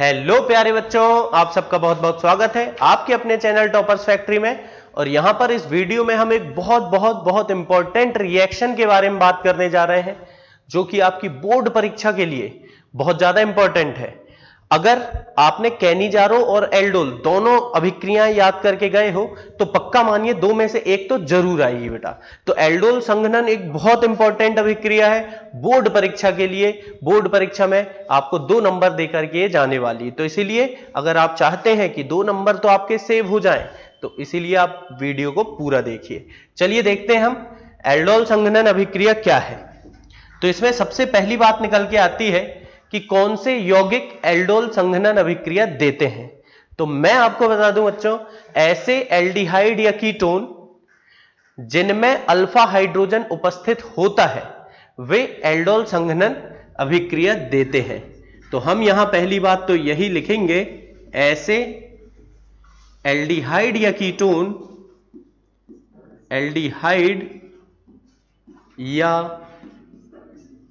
Hello प्यारे बच्चों, आप सबका बहुत बहुत स्वागत है आपके अपने चैनल टॉपर्स फैक्ट्री में। और यहां पर इस वीडियो में हम एक बहुत इंपॉर्टेंट रिएक्शन के बारे में बात करने जा रहे हैं, जो कि आपकी बोर्ड परीक्षा के लिए बहुत ज्यादा इंपॉर्टेंट है। अगर आपने कैनिजारो और एल्डोल दोनों अभिक्रियाएं याद करके गए हो तो पक्का मानिए दो में से एक तो जरूर आएगी बेटा। तो एल्डोल संघनन एक बहुत इंपॉर्टेंट अभिक्रिया है बोर्ड परीक्षा के लिए। बोर्ड परीक्षा में आपको 2 नंबर देकर के जाने वाली है, तो इसीलिए अगर आप चाहते हैं कि 2 नंबर तो आपके सेव हो जाएं तो इसीलिए आप वीडियो को पूरा देखिए। चलिए देखते हैं हम एल्डोल संघनन अभिक्रिया क्या है। तो इसमें सबसे पहली बात निकल के आती है कि कौन से यौगिक एल्डोल संघनन अभिक्रिया देते हैं। तो मैं आपको बता दूं बच्चों, ऐसे एल्डिहाइड या कीटोन जिनमें अल्फा हाइड्रोजन उपस्थित होता है वे एल्डोल संघनन अभिक्रिया देते हैं। तो हम यहां पहली बात तो यही लिखेंगे, ऐसे एल्डिहाइड या कीटोन, एल्डिहाइड या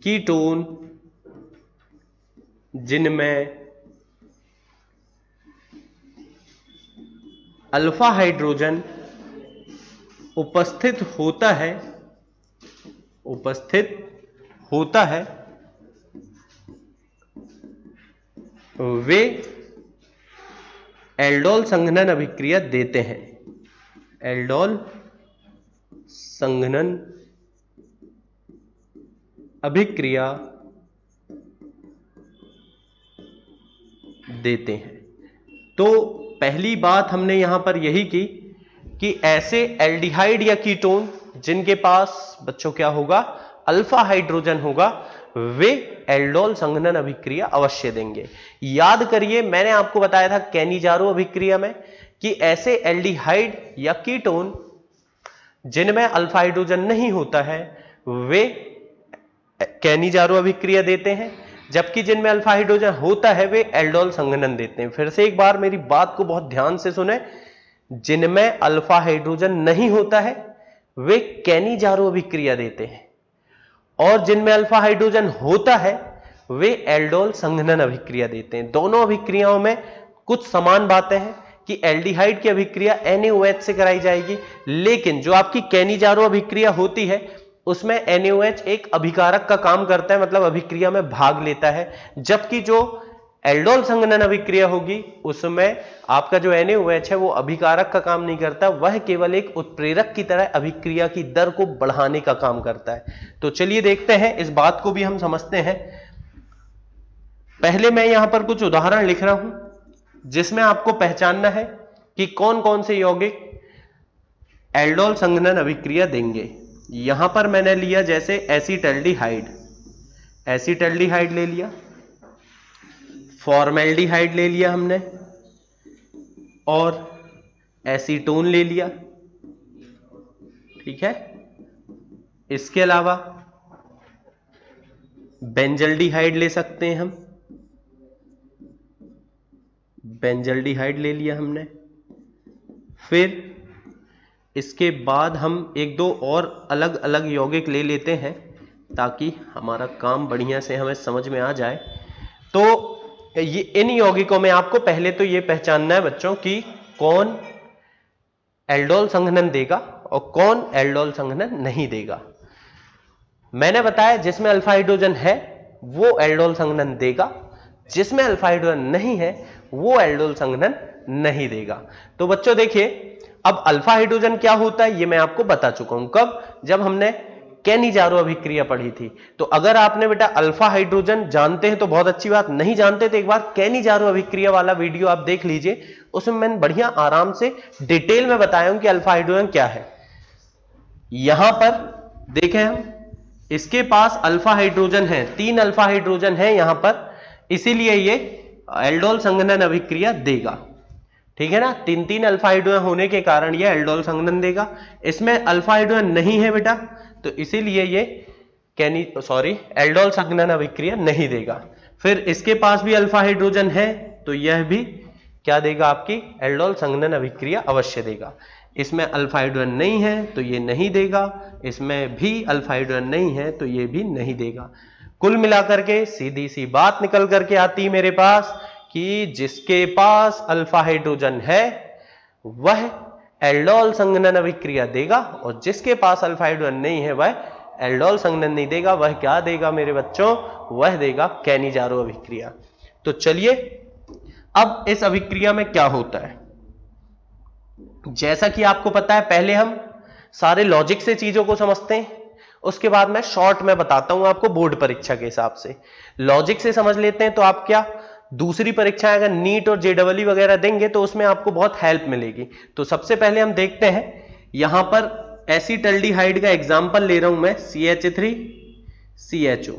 कीटोन जिनमें अल्फा हाइड्रोजन उपस्थित होता है वे एल्डोल संघनन अभिक्रिया देते हैं। एल्डोल संघनन अभिक्रिया देते हैं। तो पहली बात हमने यहां पर यही की कि ऐसे एल्डिहाइड या कीटोन जिनके पास बच्चों क्या होगा, अल्फा हाइड्रोजन होगा, वे एल्डोल संघनन अभिक्रिया अवश्य देंगे। याद करिए, मैंने आपको बताया था कैनिजारो अभिक्रिया में कि ऐसे एल्डिहाइड या कीटोन जिनमें अल्फा हाइड्रोजन नहीं होता है वे कैनिजारो अभिक्रिया देते हैं, जबकि जिनमें अल्फा हाइड्रोजन होता है वे एल्डोल संघनन देते हैं। फिर से एक बार मेरी बात को बहुत ध्यान से सुने, जिनमें अल्फा हाइड्रोजन नहीं होता है वे कैनिजारो अभिक्रिया देते हैं, और जिनमें अल्फा हाइड्रोजन होता है वे एल्डोल संघनन अभिक्रिया देते हैं। दोनों अभिक्रियाओं में कुछ समान बातें हैं कि एल्डिहाइड की अभिक्रिया NaOH से कराई जाएगी, लेकिन जो आपकी कैनिजारो अभिक्रिया होती है उसमें NaOH एक अभिकारक का काम करता है, मतलब अभिक्रिया में भाग लेता है, जबकि जो एल्डोल संघनन अभिक्रिया होगी उसमें आपका जो NaOH है वो अभिकारक का काम नहीं करता, वह केवल एक उत्प्रेरक की तरह अभिक्रिया की दर को बढ़ाने का काम करता है। तो चलिए देखते हैं, इस बात को भी हम समझते हैं। पहले मैं यहां पर कुछ उदाहरण लिख रहा हूं जिसमें आपको पहचानना है कि कौन कौन से यौगिक एल्डोल संघनन अभिक्रिया देंगे। यहां पर मैंने लिया जैसे एसिटल्डिहाइड, एसिटल्डिहाइड ले लिया, फॉर्मेल्डिहाइड ले लिया हमने, और एसीटोन ले लिया। ठीक है, इसके अलावा बेंजल्डिहाइड ले सकते हैं हम, बेंजल्डिहाइड ले लिया हमने। फिर इसके बाद हम एक दो और अलग अलग यौगिक ले लेते हैं ताकि हमारा काम बढ़िया से हमें समझ में आ जाए। तो ये इन यौगिकों में आपको पहले तो ये पहचानना है बच्चों कि कौन एल्डोल संघनन देगा और कौन एल्डोल संघनन नहीं देगा। मैंने बताया जिसमें अल्फा हाइड्रोजन है वो एल्डोल संघनन देगा, जिसमें अल्फा हाइड्रोजन नहीं है वो एल्डोल संघनन नहीं देगा। तो बच्चों देखिए, अब अल्फा हाइड्रोजन क्या होता है ये मैं आपको बता चुका हूं। कब? जब हमने कैनिजारो अभिक्रिया पढ़ी थी। तो अगर आपने बेटा अल्फा हाइड्रोजन जानते हैं तो बहुत अच्छी बात, नहीं जानते तो एक बार कैनिजारो अभिक्रिया वाला वीडियो आप देख लीजिए, उसमें मैंने बढ़िया आराम से डिटेल में बताया हूं कि अल्फा हाइड्रोजन क्या है। यहां पर देखें हम, इसके पास अल्फा हाइड्रोजन है, 3 अल्फा हाइड्रोजन है यहां पर, इसीलिए ये एल्डोल संघनन अभिक्रिया देगा। ठीक है ना, 3 अल्फा हाइड्रोजन होने के कारण ये एल्डोल संघनन देगा। इसमें अल्फा हाइड्रोजन नहीं है बेटा, तो इसीलिए ये एल्डोल संघनन अभिक्रिया नहीं देगा। फिर इसके पास भी अल्फा हाइड्रोजन है तो यह भी क्या देगा, आपकी एल्डोल संघनन अभिक्रिया अवश्य देगा। इसमें अल्फा हाइड्रोजन नहीं है तो ये नहीं देगा, इसमें भी अल्फा हाइड्रोजन नहीं है तो ये भी नहीं देगा। कुल मिलाकर के सीधी सी बात निकल करके आती मेरे पास कि जिसके पास अल्फा हाइड्रोजन है वह एल्डोल संघनन अभिक्रिया देगा और जिसके पास अल्फा हाइड्रोजन नहीं है वह एल्डोल संघनन नहीं देगा। वह क्या देगा मेरे बच्चों? वह देगा कैनिजारो अभिक्रिया। तो चलिए अब इस अभिक्रिया में क्या होता है, जैसा कि आपको पता है पहले हम सारे लॉजिक से चीजों को समझते हैं, उसके बाद मैं शॉर्ट में बताता हूं आपको बोर्ड परीक्षा के हिसाब से। लॉजिक से समझ लेते हैं तो आप क्या दूसरी परीक्षा अगर नीट और जेडबलई वगैरह देंगे तो उसमें आपको बहुत हेल्प मिलेगी। तो सबसे पहले हम देखते हैं यहां पर एसिटल्डिहाइड का एग्जांपल ले रहा हूं मैं CH3CHO।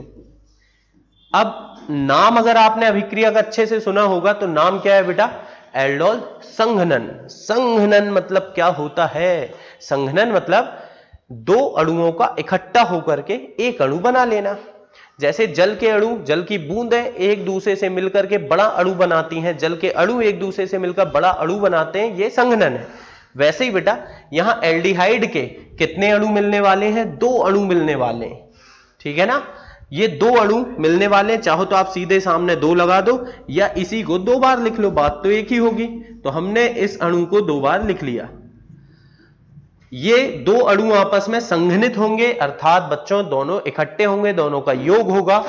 अब नाम अगर आपने अभिक्रिया का अच्छे से सुना होगा तो नाम क्या है बेटा? एल्डोल संघनन। संघनन मतलब क्या होता है? संघनन मतलब दो अणुओं का इकट्ठा होकर के एक अणु बना लेना। जैसे जल के अणु, जल की बूंदें एक दूसरे से मिलकर के बड़ा अणु बनाती हैं, जल के अणु एक दूसरे से मिलकर बड़ा अणु बनाते हैं, ये संघनन है। वैसे ही बेटा यहां एल्डिहाइड के कितने अणु मिलने वाले हैं? 2 अणु मिलने वाले हैं, ठीक है ना? ये 2 अणु मिलने वाले, चाहो तो आप सीधे सामने 2 लगा दो या इसी को 2 बार लिख लो, बात तो एक ही होगी। तो हमने इस अणु को 2 बार लिख लिया। ये 2 अणु आपस में संघनित होंगे, अर्थात बच्चों दोनों इकट्ठे होंगे, दोनों का योग होगा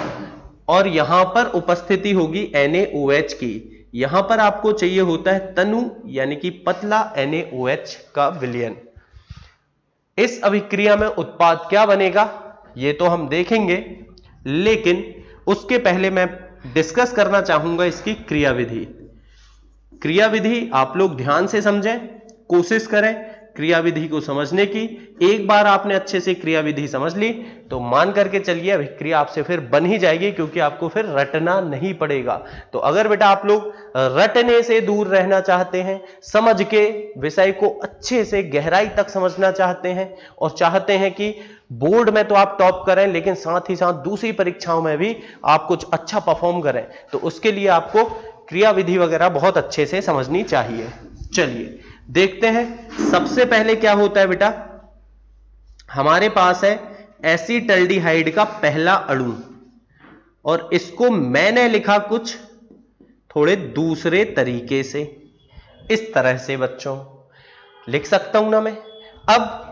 और यहां पर उपस्थिति होगी NaOH की। यहां पर आपको चाहिए होता है तनु यानी कि पतला NaOH का विलयन। इस अभिक्रिया में उत्पाद क्या बनेगा ये तो हम देखेंगे, लेकिन उसके पहले मैं डिस्कस करना चाहूंगा इसकी क्रियाविधि। क्रियाविधि आप लोग ध्यान से समझें, कोशिश करें क्रियाविधि को समझने की। एक बार आपने अच्छे से क्रियाविधि समझ ली तो मान करके चलिए अभिक्रिया आपसे फिर बन ही जाएगी, क्योंकि आपको फिर रटना नहीं पड़ेगा। तो अगर बेटा आप लोग रटने से दूर रहना चाहते हैं, समझ के विषय को अच्छे से गहराई तक समझना चाहते हैं और चाहते हैं कि बोर्ड में तो आप टॉप करें लेकिन साथ ही साथ दूसरी परीक्षाओं में भी आप कुछ अच्छा परफॉर्म करें, तो उसके लिए आपको क्रियाविधि वगैरह बहुत अच्छे से समझनी चाहिए। चलिए देखते हैं सबसे पहले क्या होता है बेटा। हमारे पास है एसिटल्डिहाइड का पहला अणु और इसको मैंने लिखा कुछ थोड़े दूसरे तरीके से, इस तरह से बच्चों लिख सकता हूं ना मैं। अब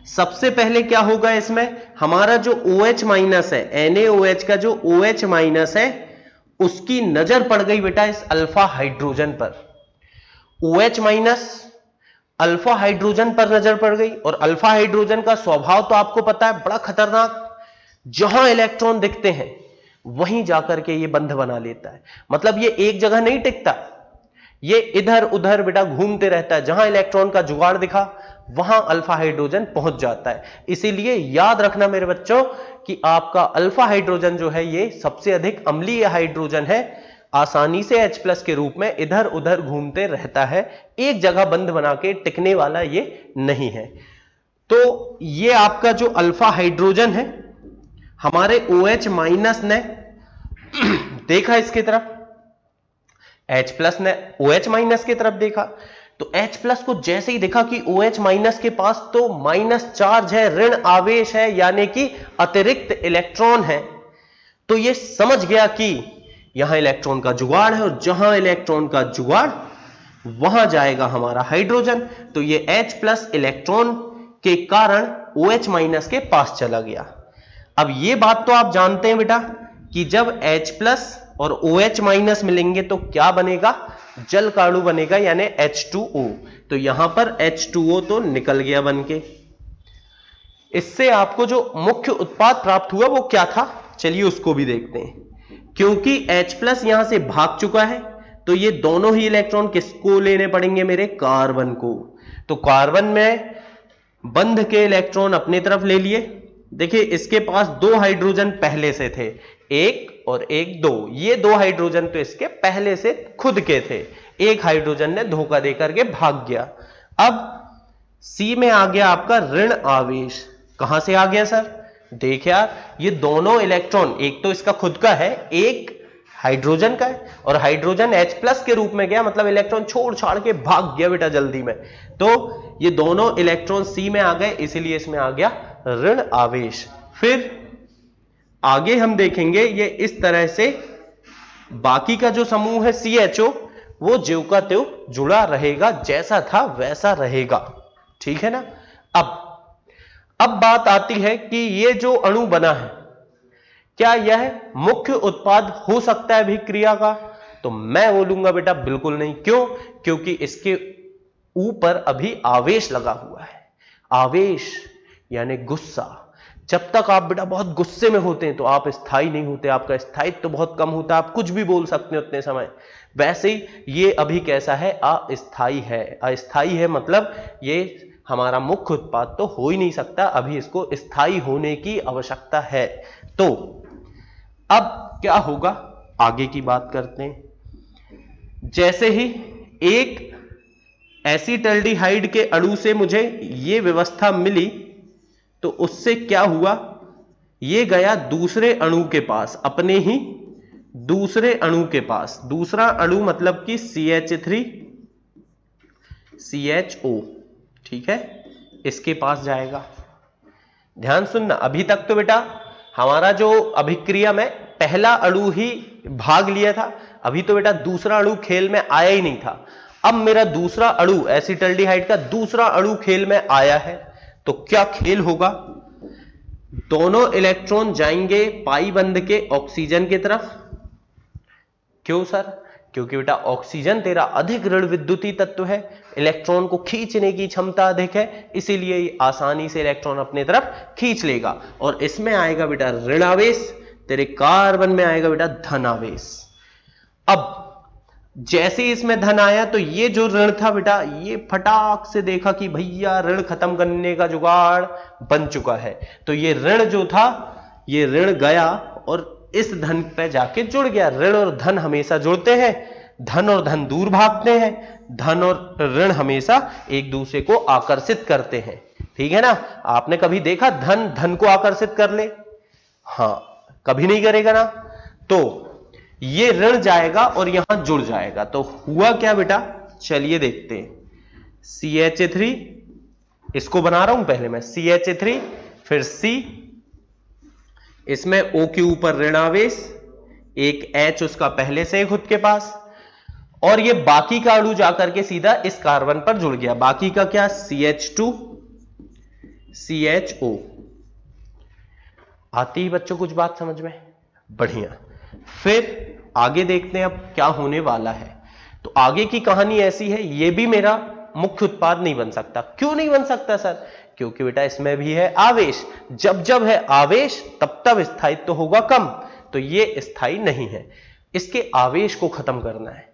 सबसे पहले क्या होगा, इसमें हमारा जो OH माइनस है, NaOH का जो OH माइनस है उसकी नजर पड़ गई बेटा इस अल्फा हाइड्रोजन पर। OH माइनस अल्फा हाइड्रोजन पर नजर पड़ गई और अल्फा हाइड्रोजन का स्वभाव तो आपको पता है बड़ा खतरनाक, जहां इलेक्ट्रॉन दिखते हैं वहीं जाकर के ये बंध बना लेता है। मतलब ये एक जगह नहीं टिकता, ये इधर उधर बेटा घूमते रहता है, जहां इलेक्ट्रॉन का जुगाड़ दिखा वहां अल्फा हाइड्रोजन पहुंच जाता है। इसीलिए याद रखना मेरे बच्चों कि आपका अल्फा हाइड्रोजन जो है ये सबसे अधिक अम्लीय हाइड्रोजन है, आसानी से H+ के रूप में इधर उधर घूमते रहता है, एक जगह बंद बना के टिकने वाला ये नहीं है। तो ये आपका जो अल्फा हाइड्रोजन है हमारे OH माइनस ने देखा इसकी तरफ, H+ ने OH माइनस की तरफ देखा, तो H+ को जैसे ही देखा कि OH माइनस के पास तो माइनस चार्ज है, ऋण आवेश है, यानी कि अतिरिक्त इलेक्ट्रॉन है, तो ये समझ गया कि यहां इलेक्ट्रॉन का जुगाड़ है और जहां इलेक्ट्रॉन का जुगाड़ वहां जाएगा हमारा हाइड्रोजन। तो ये H+ इलेक्ट्रॉन के कारण OH माइनस के पास चला गया। अब ये बात तो आप जानते हैं बेटा कि जब H+ और OH माइनस मिलेंगे तो क्या बनेगा? जल का अणु बनेगा, यानी H2O। तो यहां पर H2O तो निकल गया बनके। इससे आपको जो मुख्य उत्पाद प्राप्त हुआ वो क्या था, चलिए उसको भी देखते हैं। क्योंकि H+ यहां से भाग चुका है तो ये दोनों ही इलेक्ट्रॉन किसको लेने पड़ेंगे? मेरे कार्बन को। तो कार्बन में बंध के इलेक्ट्रॉन अपनी तरफ ले लिए। देखिए इसके पास 2 हाइड्रोजन पहले से थे, 1 और 1 2। ये 2 हाइड्रोजन तो इसके पहले से खुद के थे, एक हाइड्रोजन ने धोखा देकर के भाग गया। अब C में आ गया आपका ऋण आवेश। कहां से आ गया सर? देख यार, ये दोनों इलेक्ट्रॉन, एक तो इसका खुद का है, एक हाइड्रोजन का है, और हाइड्रोजन H+ के रूप में गया, मतलब इलेक्ट्रॉन छोड़ छाड़ के भाग गया बेटा जल्दी में। तो ये दोनों इलेक्ट्रॉन C में आ गए, इसीलिए इसमें आ गया ऋण आवेश। फिर आगे हम देखेंगे ये इस तरह से बाकी का जो समूह है CHO वो ज्यों का त्यों जुड़ा रहेगा, जैसा था वैसा रहेगा। ठीक है ना। अब बात आती है कि ये जो अणु बना है, क्या यह मुख्य उत्पाद हो सकता है अभिक्रिया का? तो मैं बोलूंगा बेटा बिल्कुल नहीं। क्यों? क्योंकि इसके ऊपर अभी आवेश लगा हुआ है। आवेश यानी गुस्सा। जब तक आप बेटा बहुत गुस्से में होते हैं तो आप स्थायी नहीं होते, आपका स्थायित्व तो बहुत कम होता है, आप कुछ भी बोल सकते हैं उतने समय। वैसे ही ये अभी कैसा है? अस्थायी है। अस्थायी है मतलब ये हमारा मुख्य उत्पाद तो हो ही नहीं सकता, अभी इसको स्थायी होने की आवश्यकता है। तो अब क्या होगा, आगे की बात करते हैं। जैसे ही एक एसिटल्डिहाइड के अणु से मुझे ये व्यवस्था मिली तो उससे क्या हुआ, ये गया दूसरे अणु के पास, अपने ही दूसरे अणु के पास। दूसरा अणु मतलब कि CH3CHO, ठीक है, इसके पास जाएगा। ध्यान सुनना, अभी तक तो बेटा हमारा जो अभिक्रिया में पहला अणु ही भाग लिया था, अभी तो बेटा दूसरा अणु खेल में आया ही नहीं था। अब मेरा दूसरा अणु एसिटल्डिहाइड का दूसरा अणु खेल में आया है, तो क्या खेल होगा? दोनों इलेक्ट्रॉन जाएंगे पाई बंध के ऑक्सीजन की तरफ। क्यों सर? क्योंकि बेटा ऑक्सीजन तेरा अधिक ऋण विद्युतीय तत्व है, इलेक्ट्रॉन को खींचने की क्षमता अधिक है, इसीलिए आसानी से इलेक्ट्रॉन अपने तरफ खींच लेगा। और इसमें आएगा बेटा ऋण आवेश, तेरे कार्बन में आएगा बेटा धन आवेश। अब जैसे इसमें धन आया तो ये जो ऋण था बेटा, ये फटाक से देखा कि भैया ऋण खत्म करने का जुगाड़ बन चुका है। तो ये ऋण जो था, ये ऋण गया और इस धन पे जाके जुड़ गया। ऋण और धन हमेशा जुड़ते हैं, धन और धन दूर भागते हैं, धन और ऋण हमेशा एक दूसरे को आकर्षित करते हैं। ठीक है ना। आपने कभी देखा धन धन को आकर्षित कर ले? हाँ, कभी नहीं करेगा ना। तो ये ऋण जाएगा और यहां जुड़ जाएगा। तो हुआ क्या बेटा, चलिए देखते हैं। CH3, इसको बना रहा हूं पहले मैं, CH3 फिर C, इसमें O के ऊपर ऋण आवेश, एक H उसका पहले से खुद के पास, और ये बाकी का अणु जाकर के सीधा इस कार्बन पर जुड़ गया। बाकी का क्या? CH2 CHO। आती ही बच्चों कुछ बात समझ में? बढ़िया। फिर आगे देखते हैं अब क्या होने वाला है। तो आगे की कहानी ऐसी है, ये भी मेरा मुख्य उत्पाद नहीं बन सकता। क्यों नहीं बन सकता सर? क्योंकि बेटा इसमें भी है आवेश। जब जब है आवेश तब तब स्थायित्व तो होगा कम, तो ये स्थायी नहीं है। इसके आवेश को खत्म करना है।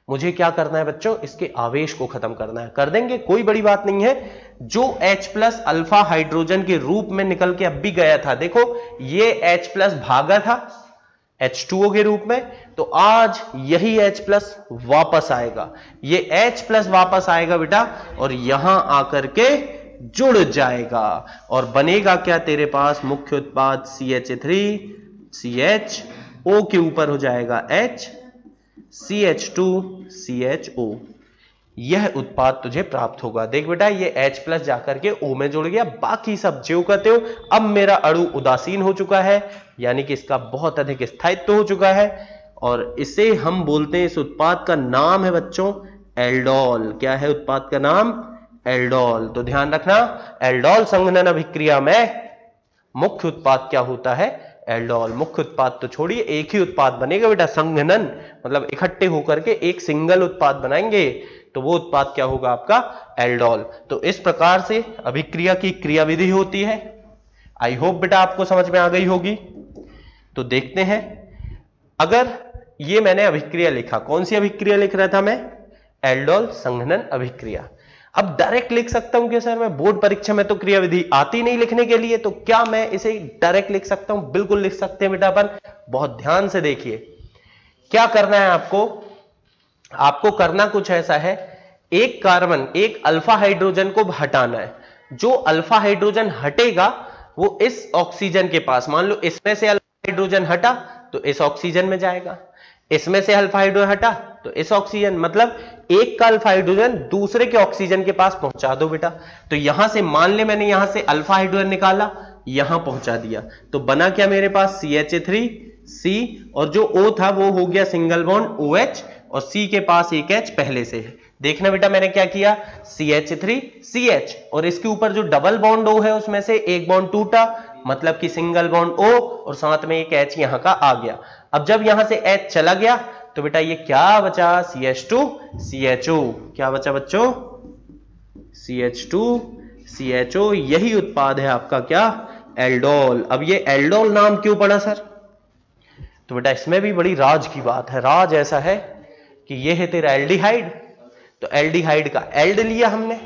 मुझे क्या करना है बच्चों? इसके आवेश को खत्म करना है। कर देंगे, कोई बड़ी बात नहीं है। जो H+ अल्फा हाइड्रोजन के रूप में निकल के अब भी गया था, देखो ये H+ भागा था H2O के रूप में, तो आज यही H+ वापस आएगा। ये H+ वापस आएगा बेटा और यहां आकर के जुड़ जाएगा और बनेगा क्या तेरे पास? मुख्य उत्पाद CH3 CHO के ऊपर हो जाएगा H, CH2 CHO। यह उत्पाद तुझे प्राप्त होगा। देख बेटा ये H+ जाकर के O में जुड़ गया, बाकी सब ज्यों का त्यों। अब मेरा अणु उदासीन हो चुका है, यानी कि इसका बहुत अधिक स्थायित्व हो चुका है, और इसे हम बोलते हैं, इस उत्पाद का नाम है बच्चों एल्डोल। क्या है उत्पाद का नाम? एल्डोल। तो ध्यान रखना, एल्डोल संघनन अभिक्रिया में मुख्य उत्पाद क्या होता है? एल्डोल। मुख्य उत्पाद तो छोड़िए, एक ही उत्पाद बनेगा बेटा। संघनन मतलब इकट्ठे होकर के एक सिंगल उत्पाद बनाएंगे, तो वो उत्पाद क्या होगा? आपका एल्डोल। तो इस प्रकार से अभिक्रिया की क्रियाविधि होती है। आई होप बेटा आपको समझ में आ गई होगी। तो देखते हैं, अगर ये मैंने अभिक्रिया लिखा, कौन सी अभिक्रिया लिख रहा था मैं? एल्डोल संघनन अभिक्रिया। अब डायरेक्ट लिख सकता हूं क्या सर मैं? बोर्ड परीक्षा में तो क्रियाविधि आती नहीं लिखने के लिए, तो क्या मैं इसे डायरेक्ट लिख सकता हूं? बिल्कुल लिख सकते हैं बेटा अपन। बहुत ध्यान से देखिए क्या करना है आपको। आपको करना कुछ ऐसा है, एक कार्बन, एक अल्फा हाइड्रोजन को हटाना है। जो अल्फा हाइड्रोजन हटेगा वो इस ऑक्सीजन के पास, मान लो इसमें से अल्फा हाइड्रोजन हटा तो इस ऑक्सीजन में जाएगा, इसमें से अल्फा हाइड्रोजन हटा तो इस ऑक्सीजन, मतलब एक का अल्फा हाइड्रोजन दूसरे के ऑक्सीजन के पास पहुंचा दो बेटा। तो यहां से मान ले मैंने यहां से अल्फा हाइड्रोजन निकाला, यहां पहुंचा दिया, तो बना क्या मेरे पास? CH3 C और जो O था वो हो गया सिंगल बॉन्ड OH और C के पास एक H पहले से है। देखना बेटा मैंने क्या किया, CH3 CH और इसके ऊपर जो डबल बॉन्ड O है उसमें से एक बॉन्ड टूटा, मतलब कि सिंगल बॉन्ड O और साथ में एक H यहां का आ गया। अब जब यहां से H चला गया तो बेटा ये क्या बचा, CH2 CHO। क्या बचा बच्चों, CH2 CHO। यही उत्पाद है आपका क्या, एल्डोल। अब ये एल्डोल नाम क्यों पड़ा सर, तो बेटा इसमें भी बड़ी राज की बात है। राज ऐसा है कि ये है तेरा एल्डिहाइड, तो एल्डिहाइड का एल्ड लिया हमने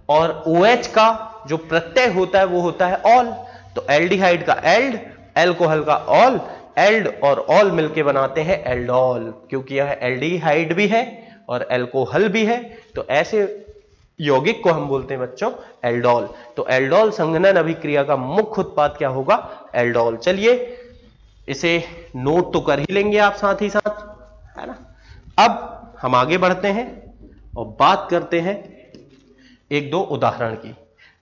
और OH का जो प्रत्यय होता है वो होता है ऑल, तो एल्डिहाइड का एल्ड, एल्कोहल का ऑल, एल्ड और ऑल मिलके बनाते हैं एल्डोल, क्योंकि यह एल्डिहाइड भी है और एल्कोहल भी है, तो ऐसे यौगिक को हम बोलते हैं बच्चों एल्डोल। तो एल्डोल संघनन अभिक्रिया का मुख्य उत्पाद क्या होगा, एल्डोल। चलिए इसे नोट तो कर ही लेंगे आप साथ ही साथ, है ना। अब हम आगे बढ़ते हैं और बात करते हैं एक दो उदाहरण की।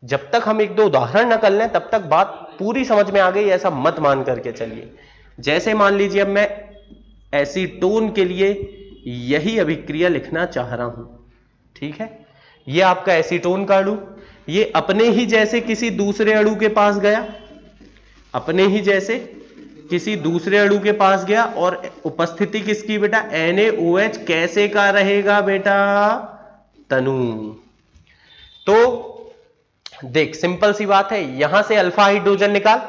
जब तक हम एक दो उदाहरण न कर लें तब तक बात पूरी समझ में आ गई ऐसा मत मान करके चलिए। जैसे मान लीजिए अब मैं एसीटोन के लिए यही अभिक्रिया लिखना चाह रहा हूं, ठीक है। ये आपका एसीटोन का अणु, ये अपने ही जैसे किसी दूसरे अणु के पास गया, अपने ही जैसे किसी दूसरे अणु के पास गया और उपस्थिति किसकी बेटा, NaOH कैसे का रहेगा बेटा, तनु। तो देख सिंपल सी बात है, यहां से अल्फा हाइड्रोजन निकाल,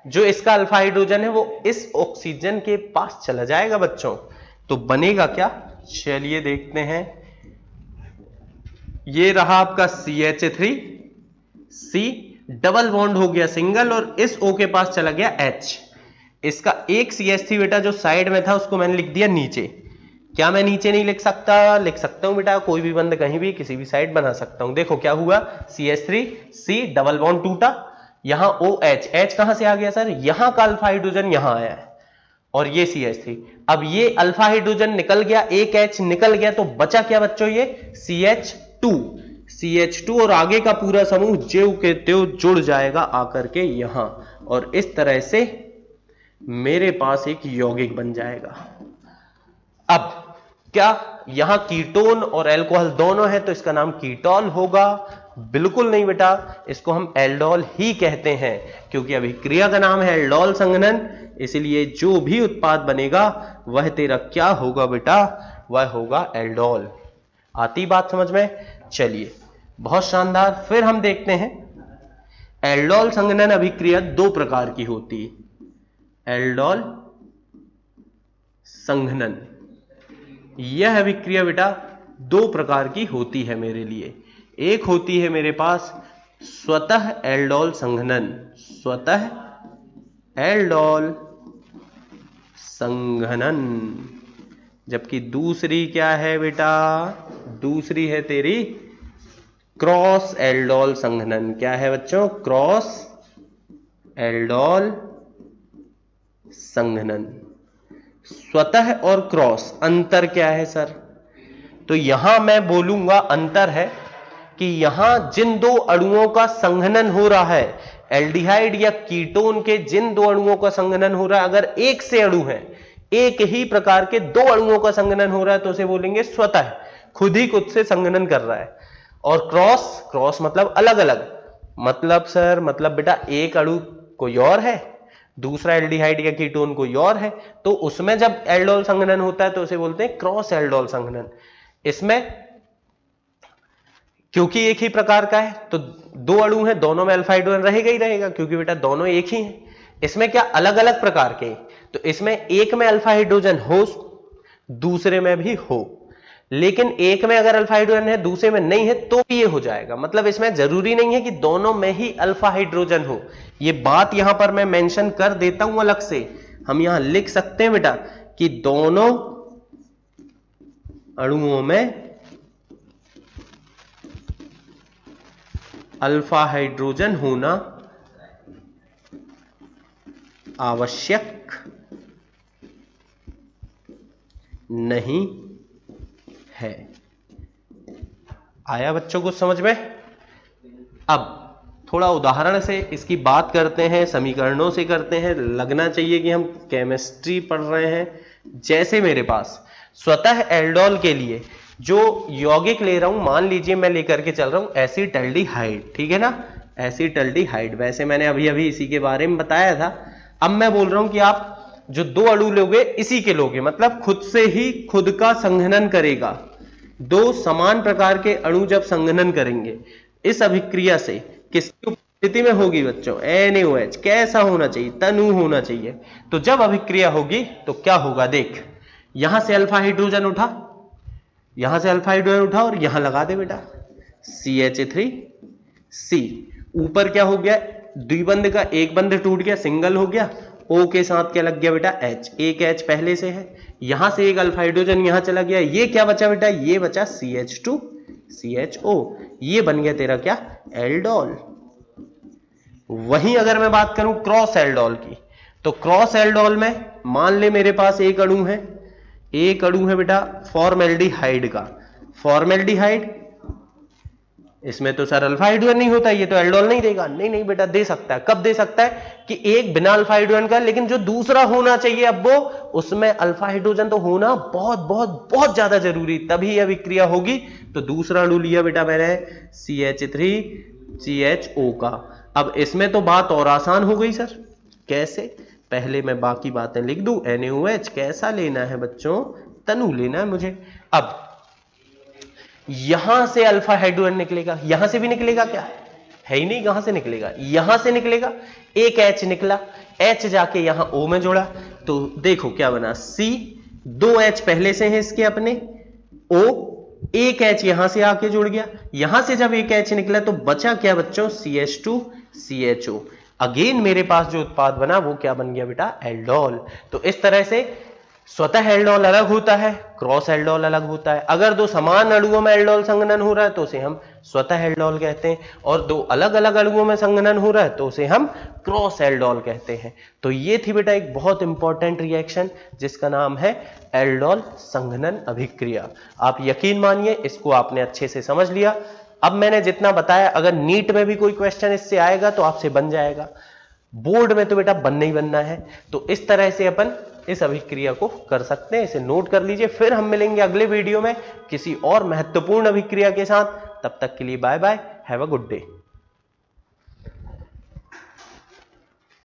जो इसका अल्फा हाइड्रोजन है वो इस ऑक्सीजन के पास चला जाएगा बच्चों, तो बनेगा क्या, चलिए देखते हैं। ये रहा आपका CH3 C, डबल बॉन्ड हो गया सिंगल और इस O के पास चला गया H। इसका एक CH3 बेटा जो साइड में था उसको मैंने लिख दिया नीचे। क्या मैं नीचे नहीं लिख सकता, लिख सकता हूं बेटा, कोई भी बंद कहीं भी किसी भी साइड बना सकता हूं। देखो क्या हुआ, CH3 C डबल बॉन्ड टूटा, यहां OH, H कहां से आ गया सर, यहां का अल्फा हाइड्रोजन यहां आया है और ये CH3। अब ये अल्फा हाइड्रोजन निकल गया, एक H निकल गया, तो बचा क्या बच्चों, ये CH2 और आगे का पूरा समूह ज्यों के त्यों जुड़ जाएगा आकर के यहां, और इस तरह से मेरे पास एक यौगिक बन जाएगा। अब क्या यहां कीटोन और अल्कोहल दोनों है तो इसका नाम कीटोल होगा, बिल्कुल नहीं बेटा, इसको हम एल्डोल ही कहते हैं, क्योंकि अभिक्रिया का नाम है एल्डोल संघनन, इसलिए जो भी उत्पाद बनेगा वह तेरा क्या होगा बेटा, वह होगा एल्डोल। आती बात समझ में, चलिए बहुत शानदार। फिर हम देखते हैं एल्डोल संघनन अभिक्रिया दो प्रकार की होती है। एल्डोल संघनन यह अभिक्रिया बेटा दो प्रकार की होती है मेरे लिए। एक होती है मेरे पास स्वतः एल्डोल संघनन, स्वतः एल्डोल संघनन, जबकि दूसरी क्या है बेटा, दूसरी है तेरी क्रॉस एल्डोल संघनन। क्या है बच्चों, क्रॉस एल्डोल संघनन। स्वतः और क्रॉस, अंतर क्या है सर, तो यहां मैं बोलूंगा अंतर है कि यहां जिन दो अणुओं का संघनन हो रहा है, एल्डिहाइड या कीटोन के जिन दो अणुओं का संघनन हो रहा है, अगर एक से अणु है, एक ही प्रकार के दो अणुओं का संघनन हो रहा है तो उसे बोलेंगे स्वतः, खुद ही खुद से संघनन कर रहा है। और क्रॉस मतलब अलग अलग, मतलब सर मतलब बेटा एक अणु कोई और है, दूसरा एल्डिहाइड या कीटोन कोई और है, तो उसमें जब एल्डोल संघनन होता है तो उसे बोलते हैं क्रॉस एल्डोल संघनन। इसमें क्योंकि एक ही प्रकार का है तो दो अणु है, दोनों में अल्फा हाइड्रोजन रहेगा ही रहेगा, क्योंकि बेटा दोनों एक ही हैं। इसमें क्या अलग अलग प्रकार के, तो इसमें एक में अल्फा हाइड्रोजन हो, दूसरे में भी हो, लेकिन एक में अगर अल्फा हाइड्रोजन है दूसरे में नहीं है तो भी ये हो जाएगा। मतलब इसमें जरूरी नहीं है कि दोनों में ही अल्फा हाइड्रोजन हो, ये बात यहां पर मैं मेंशन कर देता हूं अलग से। हम यहां लिख सकते हैं बेटा कि दोनों अणुओं में अल्फा हाइड्रोजन होना आवश्यक नहीं है। आया बच्चों को समझ में? अब थोड़ा उदाहरण से इसकी बात करते हैं, समीकरणों से करते हैं, लगना चाहिए कि हम केमिस्ट्री पढ़ रहे हैं। जैसे मेरे पास स्वतः एल्डोल के लिए जो यौगिक ले रहा हूं, मान लीजिए मैं लेकर के चल रहा हूं एसिटाल्डिहाइड, ठीक है ना, एसिटाल्डिहाइड। वैसे मैंने अभी अभी इसी के बारे में बताया था। अब मैं बोल रहा हूं कि आप जो 2 अणु लोगे इसी के लोगे, मतलब खुद से ही खुद का संघनन करेगा। 2 समान प्रकार के अणु जब संघनन करेंगे इस अभिक्रिया से किसकी उपस्थिति में होगी बच्चों? NaOH। कैसा होना चाहिए? तनु होना चाहिए। तो जब अभिक्रिया होगी तो क्या होगा देख, यहां से अल्फा हाइड्रोजन उठा, यहां से अल्फा हाइड्रोजन उठा और यहां लगा दे बेटा CH3C। ऊपर क्या हो गया? द्विबंध का एक बंध टूट गया, सिंगल हो गया। O के साथ क्या लग गया बेटा? H। एक H पहले से है, यहां से एक अल्फा हाइड्रोजन यहां चला गया। ये क्या बचा बेटा? ये बचा CH2 CHO। ये बन गया तेरा क्या? एल्डोल। वहीं अगर मैं बात करूं क्रॉस एल्डोल की, तो क्रॉस एल्डोल में मान ले मेरे पास एक अणु है, एक अणु है बेटा फॉर्मेल्डिहाइड का। फॉर्मेल्डिहाइड, इसमें तो सर अल्फा हाइड्रोजन नहीं होता, ये तो एल्डोल नहीं देगा। नहीं नहीं बेटा, दे सकता है। कब दे सकता है? कि एक बिना अल्फा हाइड्रोजन का, लेकिन जो दूसरा होना चाहिए अब वो, उसमें अल्फा हाइड्रोजन तो होना बहुत बहुत बहुत ज्यादा जरूरी, तभी यह विक्रिया होगी। तो दूसरा अणु लिया बेटा मैंने CH3CHO का। अब इसमें तो बात और आसान हो गई सर। कैसे? पहले मैं बाकी बातें लिख दूं। NaOH कैसा लेना है बच्चों? तनु लेना है मुझे। अब यहां से अल्फा हाइड्रोजन निकलेगा, यहां से भी निकलेगा क्या? है ही नहीं, कहां से निकलेगा? यहां से निकलेगा। एक H निकला, H जाके यहां O में जोड़ा, तो देखो क्या बना C। 2 H पहले से हैं इसके अपने, O, एक H यहां से आके जुड़ गया। यहां से जब एक H निकला तो बचा क्या बच्चों? CH2 CHO। अगेन मेरे पास जो उत्पाद बना वो क्या बन गया बेटा? एल्डोल। तो इस तरह से स्वतः एल्डोल अलग होता है, क्रॉस एल्डोल अलग होता है। अगर 2 समान अणुओं में एल्डोल संघनन हो रहा है तो उसे हम स्वतः एल्डोल कहते हैं, और 2 अलग अलग अणुओं में संघनन हो रहा है तो उसे हम क्रॉस एल्डोल कहते हैं। तो ये थी बेटा एक बहुत इंपॉर्टेंट रिएक्शन जिसका नाम है एल्डोल संघनन अभिक्रिया। आप यकीन मानिए इसको आपने अच्छे से समझ लिया। अब मैंने जितना बताया, अगर नीट में भी कोई क्वेश्चन इससे आएगा तो आपसे बन जाएगा, बोर्ड में तो बेटा बनना ही बनना है। तो इस तरह से अपन इस अभिक्रिया को कर सकते हैं, इसे नोट कर लीजिए। फिर हम मिलेंगे अगले वीडियो में किसी और महत्वपूर्ण अभिक्रिया के साथ। तब तक के लिए bye bye, have a good day.